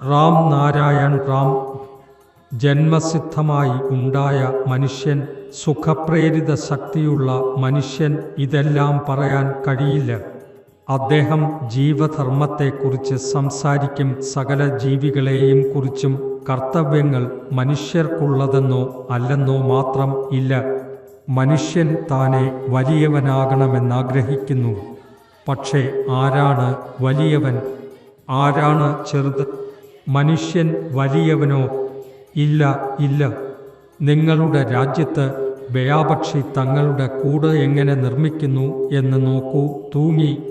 റാം നാരായൺ റാം. ജന്മസിദ്ധമായി ഉണ്ടായ മനുഷ്യൻ, സുഖപ്രേരിത ശക്തിയുള്ള മനുഷ്യൻ. ഇതെല്ലാം പറയാൻ കഴിയില്ല. അദ്ദേഹം ജീവധർമ്മത്തെക്കുറിച്ച് സംസാരിക്കും. സകല ജീവികളെയും കുറിച്ചും കർത്തവ്യങ്ങൾ മനുഷ്യർക്കുള്ളതെന്നോ അല്ലെന്നോ മാത്രം ഇല്ല. മനുഷ്യൻ താനെ വലിയവനാകണമെന്നാഗ്രഹിക്കുന്നു. പക്ഷേ ആരാണ് വലിയവൻ? ആരാണ് ചെറുത്? മനുഷ്യൻ വലിയവനോ? ഇല്ല, ഇല്ല. നിങ്ങളുടെ രാജ്യത്ത് ബയാപക്ഷി തങ്ങളുടെ കൂട് എങ്ങനെ നിർമ്മിക്കുന്നു എന്ന് നോക്കൂ.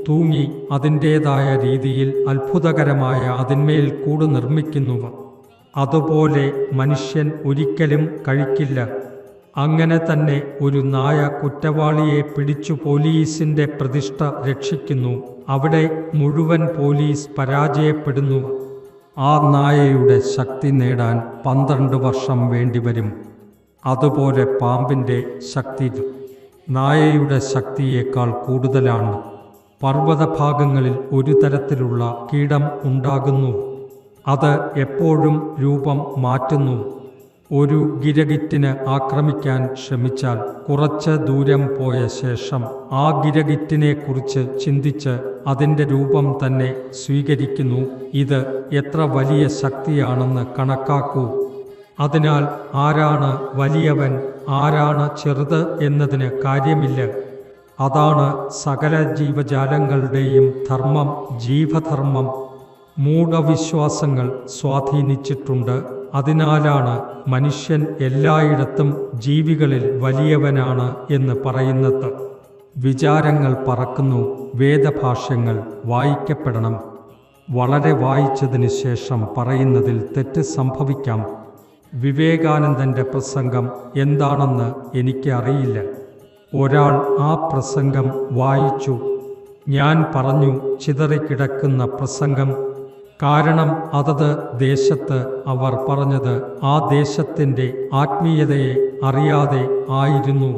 തൂങ്ങി അതിൻ്റേതായ രീതിയിൽ അത്ഭുതകരമായ അതിന്മേൽ കൂട് നിർമ്മിക്കുന്നുവ. അതുപോലെ മനുഷ്യൻ ഒരിക്കലും കഴിക്കില്ല. അങ്ങനെ തന്നെ ഒരു നായ കുറ്റവാളിയെ പിടിച്ചു പോലീസിൻ്റെ പ്രതിഷ്ഠ രക്ഷിക്കുന്നു. അവിടെ മുഴുവൻ പോലീസ് പരാജയപ്പെടുന്നു. ആ നായയുടെ ശക്തി നേടാൻ 12 വർഷം വേണ്ടിവരും. അതുപോലെ പാമ്പിൻ്റെ ശക്തി നായയുടെ ശക്തിയേക്കാൾ കൂടുതലാണ്. പർവ്വതഭാഗങ്ങളിൽ ഒരു തരത്തിലുള്ള കീടം ഉണ്ടാകുന്നു. അത് എപ്പോഴും രൂപം മാറ്റുന്നു. ഒരു ഗിരഗിറ്റിന് ആക്രമിക്കാൻ ശ്രമിച്ചാൽ കുറച്ച് ദൂരം പോയ ശേഷം ആ ഗിരഗിറ്റിനെക്കുറിച്ച് ചിന്തിച്ച് അതിൻ്റെ രൂപം തന്നെ സ്വീകരിക്കുന്നു. ഇത് എത്ര വലിയ ശക്തിയാണെന്ന് കണക്കാക്കൂ. അതിനാൽ ആരാണ് വലിയവൻ, ആരാണ് ചെറുത് എന്നതിന് കാര്യമില്ല. അതാണ് സകല ജീവജാലങ്ങളുടെയും ധർമ്മം. ജീവധർമ്മം മൂഢവിശ്വാസങ്ങൾ സ്വാധീനിച്ചിട്ടുണ്ട്. അതിനാലാണ് മനുഷ്യൻ എല്ലായിടത്തും ജീവികളിൽ വലിയവനാണ് എന്ന് പറയുന്നത്. വിചാരങ്ങൾ പറക്കുന്നു. വേദഭാഷ്യങ്ങൾ വായിക്കപ്പെടണം. വളരെ വായിച്ചതിന് ശേഷം പറയുന്നതിൽ തെറ്റ് സംഭവിക്കാം. വിവേകാനന്ദൻ്റെ പ്രസംഗം എന്താണെന്ന് എനിക്ക് അറിയില്ല. ഒരാൾ ആ പ്രസംഗം വായിച്ചു. ഞാൻ പറഞ്ഞു, ചിതറിക്കിടക്കുന്ന പ്രസംഗം. കാരണം അതത് ദേശത്ത് അവർ പറഞ്ഞത് ആ ദേശത്തിൻ്റെ ആത്മീയതയെ അറിയാതെ ആയിരുന്നു.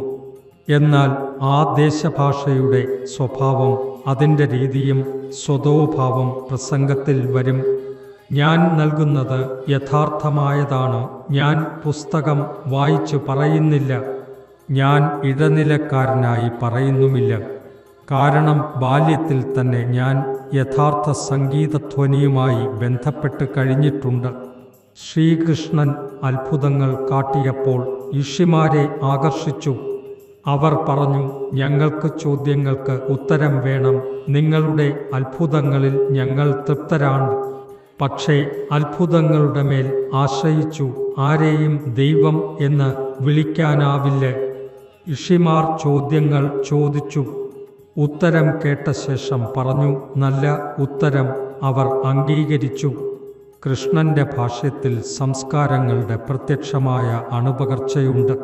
എന്നാൽ ആ ദേശഭാഷയുടെ സ്വഭാവം, അതിൻ്റെ രീതിയും സ്വതോഭാവം പ്രസംഗത്തിൽ വരും. ഞാൻ നൽകുന്നത് യഥാർത്ഥമായതാണ്. ഞാൻ പുസ്തകം വായിച്ചു പറയുന്നില്ല. ഞാൻ ഇടനിലക്കാരനായി പറയുന്നുമില്ല. കാരണം ബാല്യത്തിൽ തന്നെ ഞാൻ യഥാർത്ഥ സംഗീതധ്വനിയുമായി ബന്ധപ്പെട്ട് കഴിഞ്ഞിട്ടുണ്ട്. ശ്രീകൃഷ്ണൻ അത്ഭുതങ്ങൾ കാട്ടിയപ്പോൾ ഋഷിമാരെ ആകർഷിച്ചു. അവർ പറഞ്ഞു, ഞങ്ങൾക്ക് ചോദ്യങ്ങൾക്ക് ഉത്തരം വേണം. നിങ്ങളുടെ അത്ഭുതങ്ങളിൽ ഞങ്ങൾ തൃപ്തരാണ്. പക്ഷേ അത്ഭുതങ്ങളുടെ മേൽ ആശ്രയിച്ചു ആരെയും ദൈവം എന്ന് വിളിക്കാനാവില്ല. ഋഷിമാർ ചോദ്യങ്ങൾ ചോദിച്ചു. ഉത്തരം കേട്ട ശേഷം പറഞ്ഞു, നല്ല ഉത്തരം. അവർ അംഗീകരിച്ചു. കൃഷ്ണന്റെ ഭാഷ്യത്തിൽ സംസ്കാരങ്ങളുടെ പ്രത്യക്ഷമായ അണുപകർച്ചയുണ്ട്.